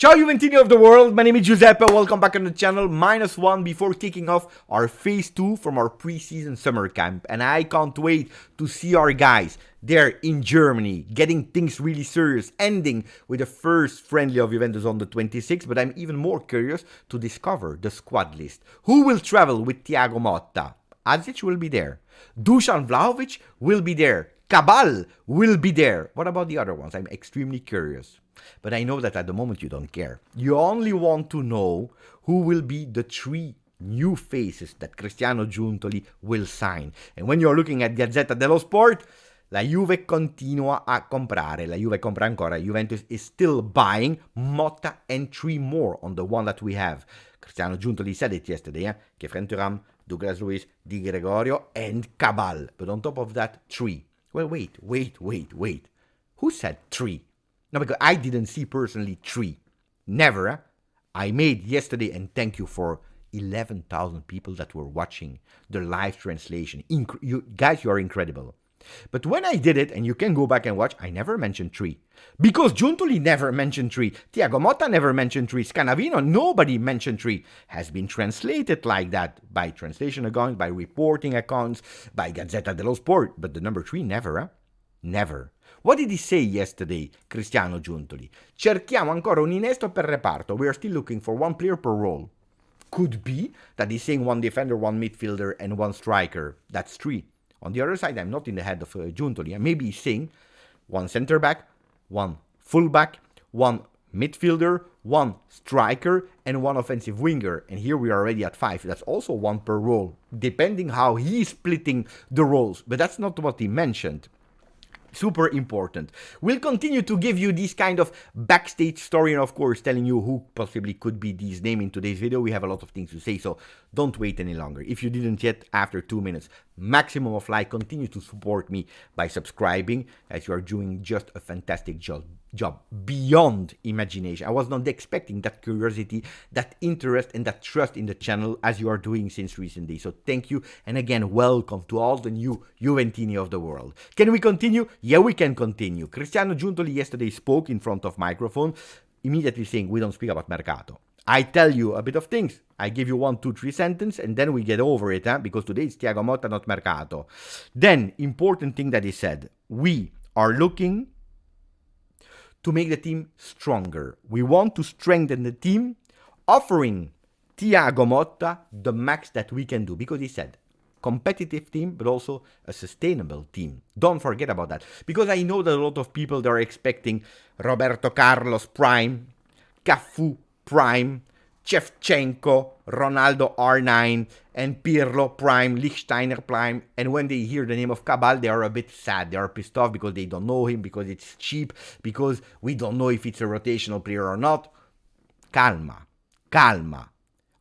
Ciao Juventini of the world, my name is Giuseppe, welcome back on the channel. -1 before kicking off our phase 2 from our pre-season summer camp. And I can't wait to see our guys there in Germany, getting things really serious, ending with the first friendly of Juventus on the 26th. But I'm even more curious to discover the squad list. Who will travel with Thiago Motta? Azic will be there. Dusan Vlahovic will be there. Cabal will be there. What about the other ones? I'm extremely curious. But I know that at the moment you don't care. You only want to know who will be the 3 new faces that Cristiano Giuntoli will sign. And when you're looking at Gazzetta dello Sport, la Juve continua a comprare. La Juve compra ancora. Juventus is still buying Motta and 3 more on the one that we have. Cristiano Giuntoli said it yesterday, Kefren Thuram, Douglas Luiz, Di Gregorio, and Cabal. But on top of that, 3. Well, wait. Who said 3? No, because I didn't see personally 3. Never. I made yesterday, and thank you for 11,000 people that were watching the live translation. You guys, you are incredible. But when I did it, and you can go back and watch, I never mentioned 3. Because Giuntoli never mentioned 3. Thiago Motta never mentioned 3. Scanavino, nobody mentioned 3. Has been translated like that by translation accounts, by reporting accounts, by Gazzetta dello Sport. But the number 3, never. Never. What did he say yesterday, Cristiano Giuntoli? Cerchiamo ancora un innesto per reparto. We are still looking for 1 player per role. Could be that he's saying 1 defender, 1 midfielder, and 1 striker. That's 3. On the other side, I'm not in the head of Giuntoli. Maybe he's saying 1 center back, 1 full back, 1 midfielder, 1 striker, and 1 offensive winger. And here we are already at 5. That's also 1 per role, depending how he's splitting the roles. But that's not what he mentioned. Super important. We'll continue to give you this kind of backstage story and of course telling you who possibly could be these names in today's video. We have a lot of things to say, so don't wait any longer. If you didn't yet, after 2 minutes, maximum of like, continue to support me by subscribing as you are doing just a fantastic job beyond imagination. I was not expecting that curiosity, that interest and that trust in the channel as you are doing since recent days. So thank you, and again welcome to all the new Juventini of the world. Can we continue? Yeah, we can continue. Cristiano Giuntoli yesterday spoke in front of microphone, immediately saying we don't speak about Mercato. I tell you a bit of things. I give you 1, 2, 3 sentences and then we get over it, because today it's Thiago Motta, not Mercato. Then, important thing that he said, we are looking to make the team stronger. We want to strengthen the team, offering Thiago Motta the max that we can do. Because he said, competitive team, but also a sustainable team. Don't forget about that. Because I know that a lot of people, they're expecting Roberto Carlos prime, Cafu prime, Shevchenko, Ronaldo R9, and Pirlo prime, Lichtsteiner prime. And when they hear the name of Cabal, they are a bit sad. They are pissed off because they don't know him, because it's cheap, because we don't know if it's a rotational player or not. Calma.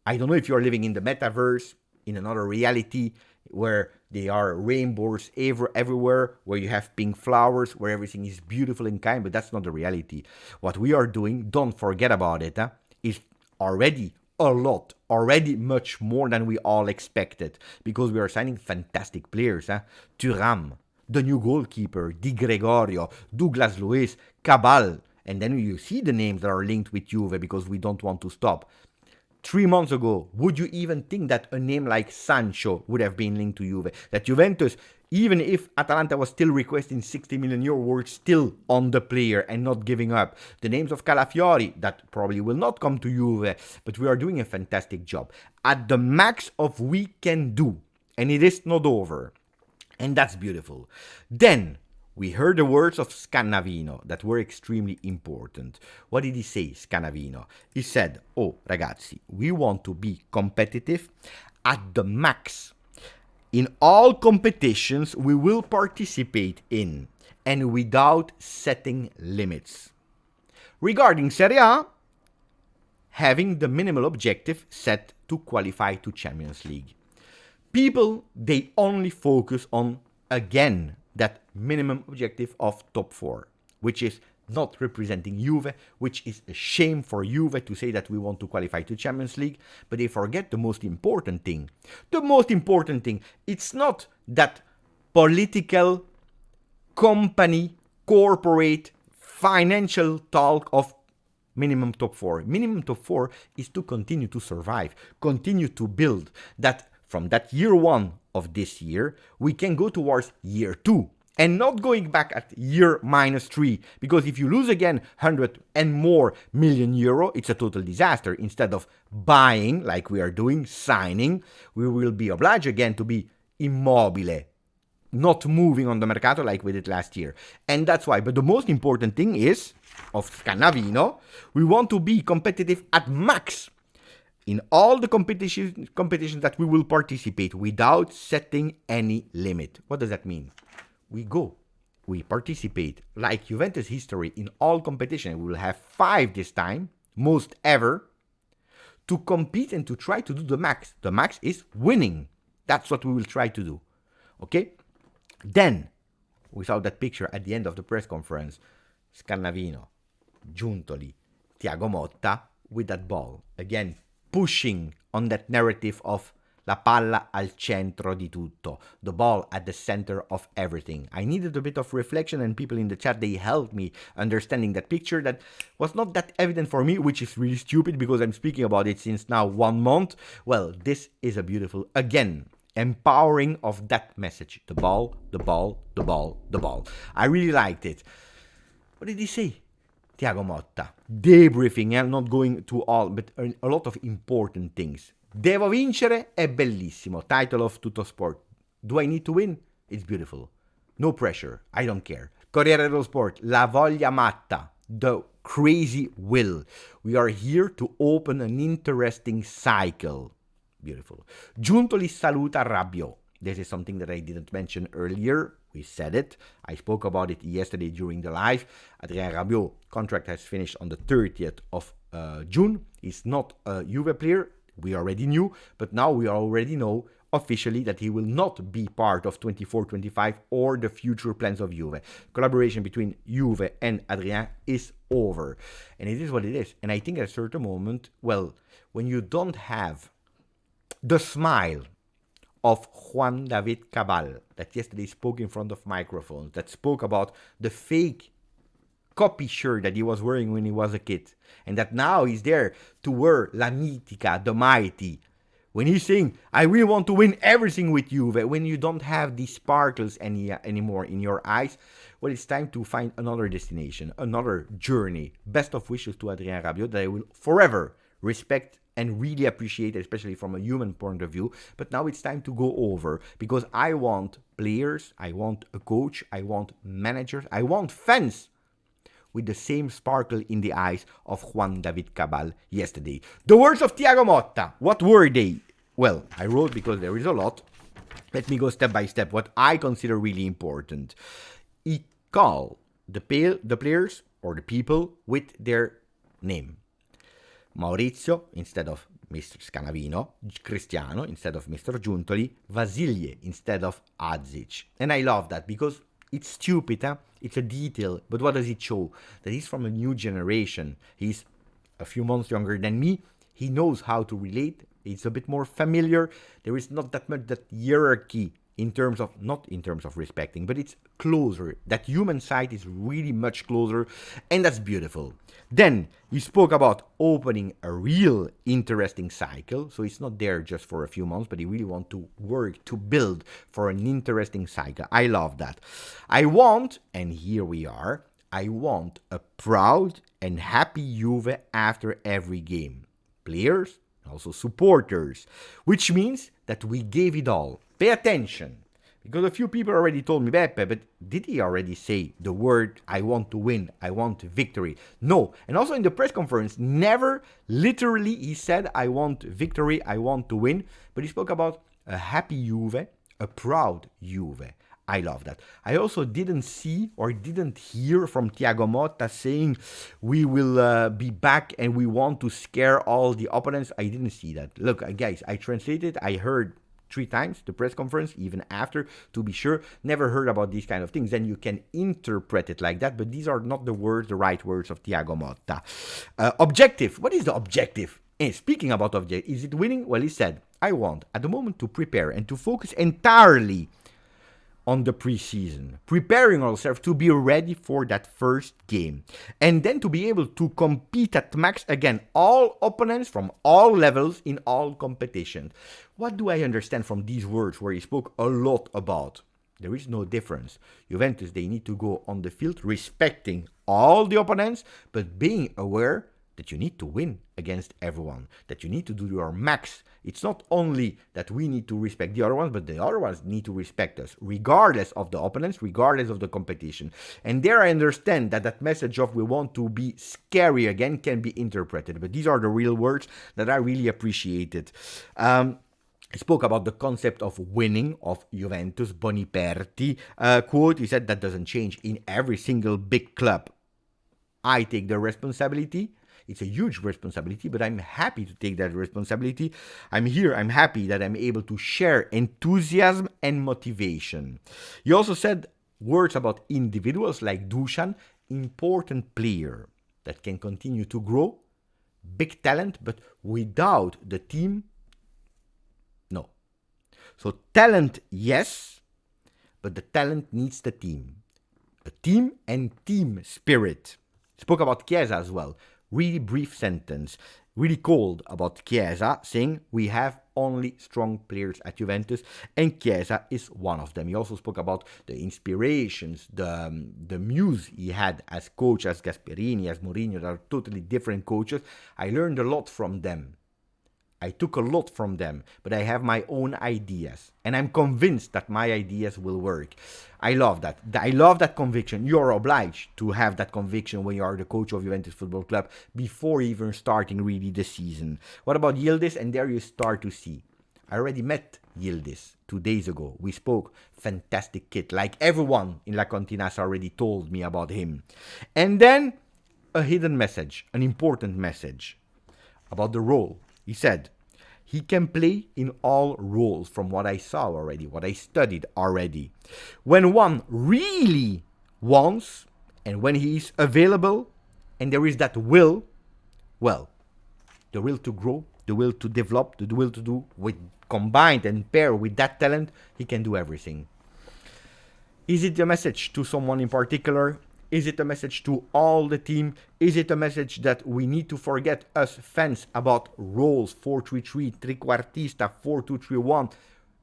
I don't know if you're living in the metaverse, in another reality, where there are rainbows everywhere, where you have pink flowers, where everything is beautiful and kind, but that's not the reality. What we are doing, don't forget about it, is already a lot, already much more than we all expected, because we are signing fantastic players. Thuram, the new goalkeeper, Di Gregorio, Douglas Luiz, Cabal, and then you see the names that are linked with Juve because we don't want to stop. 3 months ago, would you even think that a name like Sancho would have been linked to Juve? That Juventus, even if Atalanta was still requesting 60 million euro, were still on the player and not giving up. The names of Calafiori, that probably will not come to Juve, but we are doing a fantastic job. At the max of we can do, and it is not over. And that's beautiful. Then, we heard the words of Scanavino that were extremely important. What did he say, Scanavino? He said, oh, ragazzi, we want to be competitive at the max. In all competitions we will participate in, and without setting limits. Regarding Serie A, having the minimal objective set to qualify to Champions League. People, they only focus on, again, that minimum objective of top 4, which is not representing Juve, which is a shame for Juve to say that we want to qualify to Champions League, but they forget the most important thing. The most important thing, it's not that political, company, corporate, financial talk of minimum top 4. Minimum top 4 is to continue to survive, continue to build that from that year 1 of this year, we can go towards year 2. And not going back at year -3, because if you lose again 100 and more million euro, it's a total disaster. Instead of buying, like we are doing, signing, we will be obliged again to be immobile, not moving on the Mercato like we did last year. And that's why. But the most important thing is, of Scanavino, we want to be competitive at max in all the competitions that we will participate without setting any limit. What does that mean? We go, we participate, like Juventus history, in all competition. We will have 5 this time, most ever, to compete and to try to do the max. The max is winning. That's what we will try to do. Okay? Then, we saw that picture at the end of the press conference. Scanavino, Giuntoli, Thiago Motta with that ball. Again, pushing on that narrative of la palla al centro di tutto, the ball at the center of everything. I needed a bit of reflection, and people in the chat, they helped me understanding that picture that was not that evident for me, which is really stupid because I'm speaking about it since now 1 month. Well, this is a beautiful, again, empowering of that message. The ball, the ball, the ball, the ball. I really liked it. What did he say? Thiago Motta. Debriefing, I'm not going to all, but a lot of important things. Devo vincere è bellissimo. Title of Tutto Sport. Do I need to win? It's beautiful. No pressure. I don't care. Corriere dello Sport. La voglia matta. The crazy will. We are here to open an interesting cycle. Beautiful. Giuntoli saluta Rabiot. This is something that I didn't mention earlier. We said it. I spoke about it yesterday during the live. Adrien Rabiot contract has finished on the 30th of June. He's not a Juve player. We already knew, but now we already know officially that he will not be part of 24-25 or the future plans of Juve. Collaboration between Juve and Adrien is over. And it is what it is. And I think at a certain moment, well, when you don't have the smile of Juan David Cabal, that yesterday spoke in front of microphones, that spoke about the fake copy shirt that he was wearing when he was a kid, and that now he's there to wear La Mitica, the mighty. When he's saying, I really want to win everything with Juve, when you don't have these sparkles anymore in your eyes, well, it's time to find another destination, another journey. Best of wishes to Adrien Rabiot that I will forever respect and really appreciate, especially from a human point of view. But now it's time to go over, because I want players, I want a coach, I want managers, I want fans with the same sparkle in the eyes of Juan David Cabal yesterday. The words of Thiago Motta, what were they? Well, I wrote because there is a lot. Let me go step by step. What I consider really important. He called the players or the people with their name. Maurizio instead of Mr. Scanavino, Cristiano instead of Mr. Giuntoli, Vasilje instead of Adzic. And I love that because it's stupid, huh? It's a detail, but what does it show? That he's from a new generation. He's a few months younger than me. He knows how to relate. It's a bit more familiar. There is not that much that hierarchy not in terms of respecting, but it's closer. That human side is really much closer, and that's beautiful. Then he spoke about opening a real interesting cycle. So it's not there just for a few months, but he really wants to work to build for an interesting cycle. I love that. I want, and here we are, I want a proud and happy Juve after every game. Players, also supporters, which means that we gave it all. Pay attention, because a few people already told me, Beppe, but did he already say the word, I want to win, I want victory? No. And also in the press conference, never literally he said, I want victory, I want to win, but he spoke about a happy Juve, a proud Juve. I love that. I also didn't see or didn't hear from Thiago Motta saying we will be back and we want to scare all the opponents. I didn't see that. Look, guys, I translated. I heard 3 times the press conference, even after, to be sure. Never heard about these kind of things. Then you can interpret it like that, but these are not the right words of Thiago Motta. Objective. What is the objective? And speaking about objective, is it winning? Well, he said, I want at the moment to prepare and to focus entirely on the preseason, preparing ourselves to be ready for that first game, and then to be able to compete at max again, all opponents from all levels in all competitions. What do I understand from these words where he spoke a lot about? There is no difference. Juventus, they need to go on the field respecting all the opponents, but being aware that you need to win against everyone, that you need to do your max. It's not only that we need to respect the other ones, but the other ones need to respect us, regardless of the opponents, regardless of the competition. And there I understand that that message of we want to be scary again can be interpreted, but these are the real words that I really appreciated. He spoke about the concept of winning of Juventus, Boniperti quote. He said that doesn't change in every single big club. I take the responsibility. It's a huge responsibility, but I'm happy to take that responsibility. I'm here. I'm happy that I'm able to share enthusiasm and motivation. He also said words about individuals like Dusan, important player that can continue to grow, big talent, but without the team, no. So talent, yes, but the talent needs the team. A team and team spirit. Spoke about Chiesa as well. Really brief sentence, really cold about Chiesa, saying we have only strong players at Juventus, and Chiesa is one of them. He also spoke about the inspirations, the muse he had as coach, as Gasperini, as Mourinho. They are totally different coaches. I learned a lot from them. I took a lot from them, but I have my own ideas, and I'm convinced that my ideas will work. I love that. I love that conviction. You're obliged to have that conviction when you are the coach of Juventus Football Club before even starting really the season. What about Yildiz? And there you start to see. I already met Yildiz 2 days ago. We spoke. Fantastic kid. Like everyone in La Continassa already told me about him. And then a hidden message, an important message about the role. He said, he can play in all roles from what I saw already, what I studied already. When one really wants, and when he is available, and there is that will, well, the will to grow, the will to develop, the will to do, with combined and pair with that talent, he can do everything. Is it a message to someone in particular? Is it a message to all the team? Is it a message that we need to forget, us fans, about roles 4-3-3, trequartista, 4-2-3-1?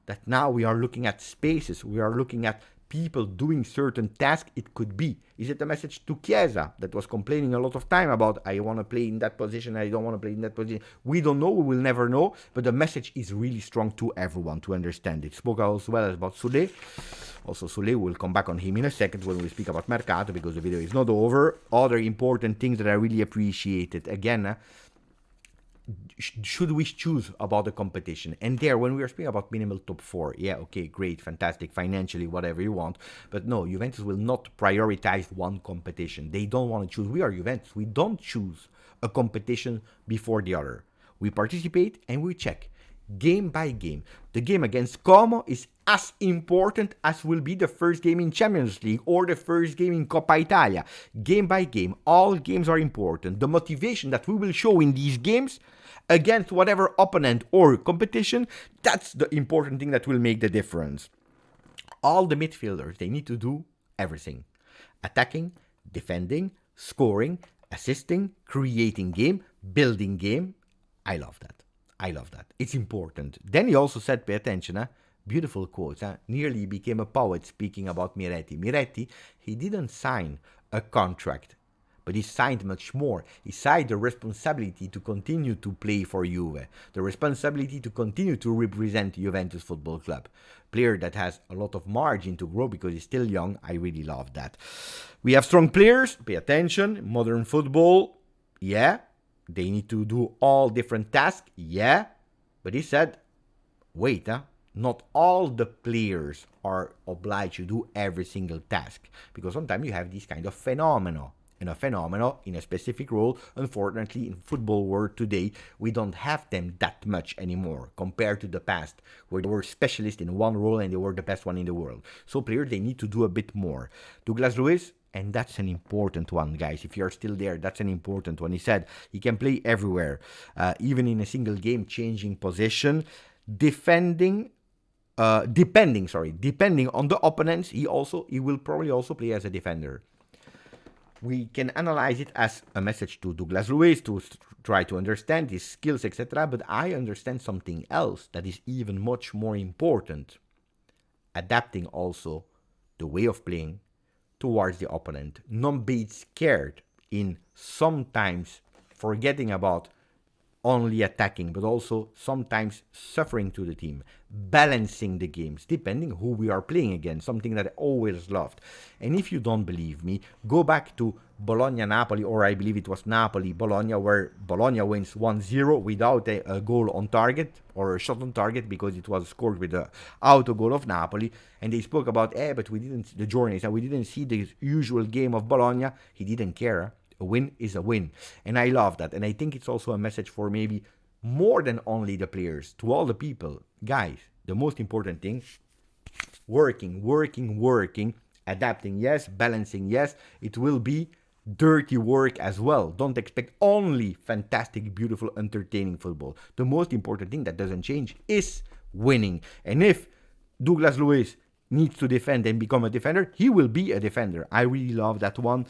That now we are looking at spaces, we are looking at people doing certain tasks. It could be. Is it a message to Chiesa that was complaining a lot of time about I want to play in that position, I don't want to play in that position? We don't know, we will never know, but the message is really strong to everyone to understand it. Spoke as well about Sule. Also Sule, we'll come back on him in a second when we speak about Mercato, because the video is not over. Other important things that I really appreciated. Again, should we choose about the competition? And there, when we are speaking about minimal top 4, yeah, okay, great, fantastic, financially, whatever you want. But no, Juventus will not prioritize one competition. They don't want to choose. We are Juventus. We don't choose a competition before the other. We participate and we check game by game. The game against Como is as important as will be the first game in Champions League or the first game in Coppa Italia. Game by game, all games are important. The motivation that we will show in these games against whatever opponent or competition, that's the important thing that will make the difference. All the midfielders, they need to do everything. Attacking, defending, scoring, assisting, creating game, building game. I love that. I love that. It's important. Then he also said, pay attention, beautiful quotes. Nearly became a poet speaking about Miretti. Miretti, he didn't sign a contract, but he signed much more. He signed the responsibility to continue to play for Juve, the responsibility to continue to represent Juventus Football Club. Player that has a lot of margin to grow because he's still young. I really love that. We have strong players. Pay attention. Modern football, yeah. They need to do all different tasks, yeah. But he said, wait, not all the players are obliged to do every single task. Because sometimes you have this kind of phenomena. And a phenomenon in a specific role, unfortunately, in football world today, we don't have them that much anymore compared to the past, where they were specialists in one role and they were the best one in the world. So players, they need to do a bit more. Douglas Luiz, and that's an important one, guys. If you're still there, that's an important one. He said he can play everywhere, even in a single game, changing position, defending depending on the opponents, he will probably also play as a defender. We can analyze it as a message to Douglas Luiz to try to understand his skills, etc. But I understand something else that is even much more important. Adapting also the way of playing towards the opponent. Not being scared in sometimes forgetting about only attacking, but also sometimes suffering to the team, balancing the games, depending who we are playing against, something that I always loved. And if you don't believe me, go back to Bologna-Napoli, or I believe it was Napoli-Bologna, where Bologna wins 1-0 without a goal on target, or a shot on target, because it was scored with the auto goal of Napoli, and they spoke about, but we didn't, the journeys, and we didn't see the usual game of Bologna. He didn't care. A win is a win. And I love that. And I think it's also a message for maybe more than only the players, to all the people. Guys, the most important thing, working, adapting, yes, balancing, yes. It will be dirty work as well. Don't expect only fantastic, beautiful, entertaining football. The most important thing that doesn't change is winning. And if Douglas Luiz needs to defend and become a defender, he will be a defender. I really love that one.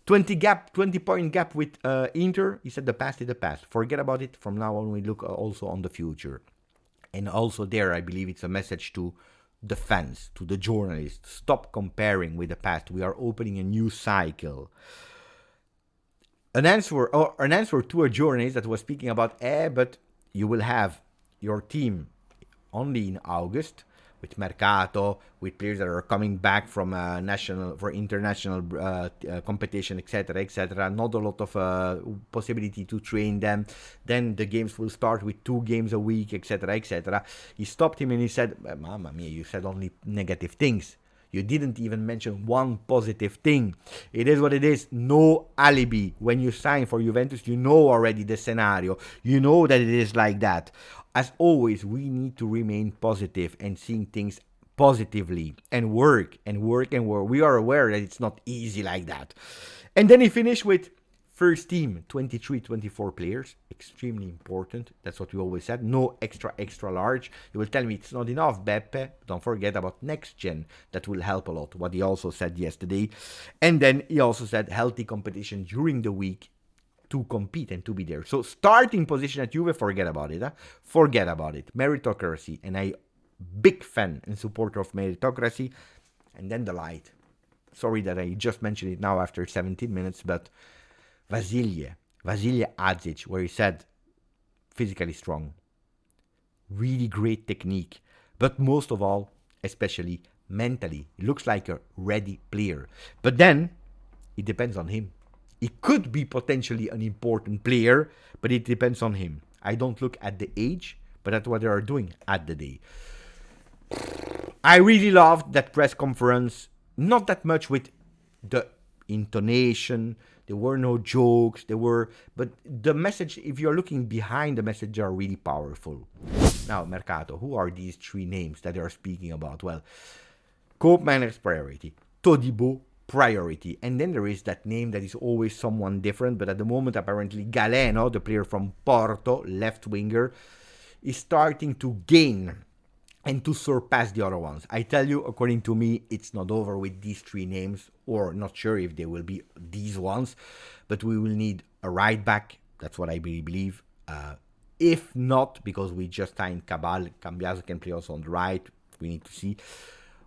20-point gap with Inter. He said the past is the past. Forget about it. From now on, we look also on the future. And also there, I believe it's a message to the fans, to the journalists. Stop comparing with the past. We are opening a new cycle. An answer to a journalist that was speaking about, but you will have your team only in August, with Mercato, with players that are coming back from international competition, etc. Not a lot of possibility to train them. Then the games will start with 2 games a week, etc. He stopped him and he said, "Mamma mia, you said only negative things. You didn't even mention one positive thing. It is what it is. No alibi. When you sign for Juventus, you know already the scenario. You know that it is like that. As always, we need to remain positive and seeing things positively and work. We are aware that it's not easy like that." And then he finished with first team, 23, 24 players. Extremely important. That's what we always said. No extra large. You will tell me it's not enough, Beppe. Don't forget about next gen. That will help a lot. What he also said yesterday. And then he also said healthy competition during the week to compete and to be there. So starting position at Juve, forget about it. Forget about it. Meritocracy. And I big fan and supporter of meritocracy. And then the light. Sorry that I just mentioned it now after 17 minutes, but Vasilije Adzic, where he said physically strong, really great technique, but most of all, especially mentally, he looks like a ready player. But then it depends on him. He could be potentially an important player, but it depends on him. I don't look at the age, but at what they are doing at the day. I really loved that press conference. Not that much with the intonation. There were no jokes. But the message, if you're looking behind the message, are really powerful. Now, Mercato, who are these 3 names that they are speaking about? Well, Koopmeiners priority, Todibo priority, and then there is that name that is always someone different, but at the moment apparently Galeno, the player from Porto, left winger, is starting to gain and to surpass the other ones. I tell you, according to me, it's not over with these 3 names, or not sure if they will be these ones, but we will need a right back. That's what I really believe. If not, because we just signed Cabal, Cambiaso can play also on the right. We need to see.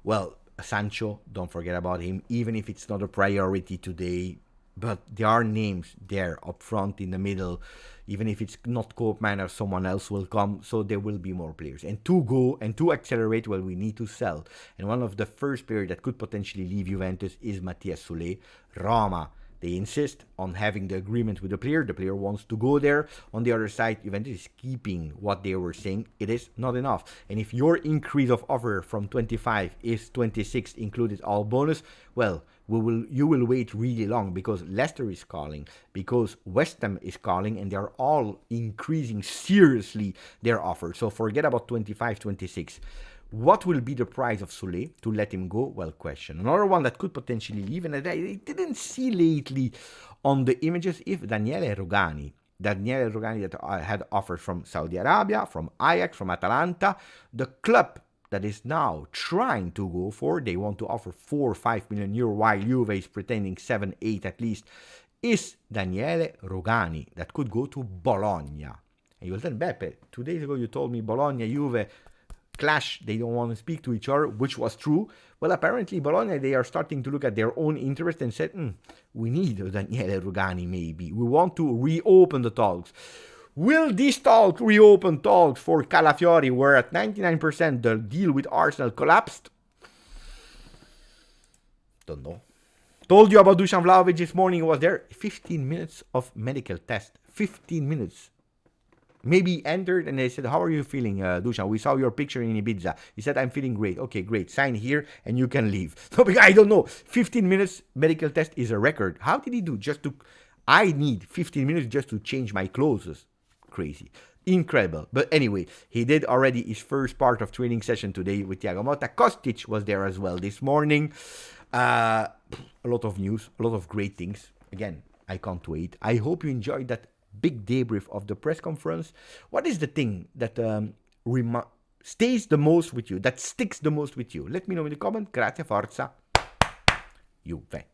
Well, Sancho, don't forget about him, even if it's not a priority today. But there are names there up front, in the middle. Even if it's not Koopmeiners, someone else will come. So there will be more players. And to go and to accelerate, well, we need to sell. And one of the first players that could potentially leave Juventus is Mathias Soulé. Roma, they insist on having the agreement with the player. The player wants to go there. On the other side, Juventus is keeping what they were saying. It is not enough. And if your increase of offer from 25 is 26, included all bonus, well, you will wait really long, because Leicester is calling, because West Ham is calling, and they are all increasing seriously their offer. So forget about 25, 26. What will be the price of Soulé to let him go? Well, question. Another one that could potentially leave, and I didn't see lately on the images, if Daniele Rogani that had offers from Saudi Arabia, from Ajax, from Atalanta. The club that is now trying to go for, they want to offer 4 or 5 million euro, while Juve is pretending 7, 8 at least, is Daniele Rugani, that could go to Bologna. And you will tell Beppe, 2 days ago you told me Bologna, Juve clash, they don't want to speak to each other, which was true. Well, apparently Bologna, they are starting to look at their own interest and said, we need Daniele Rugani maybe. We want to reopen the talks. Will this talk reopen talks for Calafiori, where at 99% the deal with Arsenal collapsed? Don't know. Told you about Dusan Vlahovic this morning. He was there. 15 minutes of medical test. 15 minutes. Maybe he entered and they said, how are you feeling, Dusan? We saw your picture in Ibiza. He said, I'm feeling great. Okay, great. Sign here and you can leave. So, I don't know. 15 minutes medical test is a record. How did he do? I need 15 minutes just to change my clothes. Crazy. Incredible. But anyway, he did already his first part of training session today with Thiago Motta. Kostic was there as well this morning. A lot of news, a lot of great things. Again, I can't wait. I hope you enjoyed that big debrief of the press conference. What is the thing that stays the most with you, that sticks the most with you? Let me know in the comment. Grazie, forza, Juve.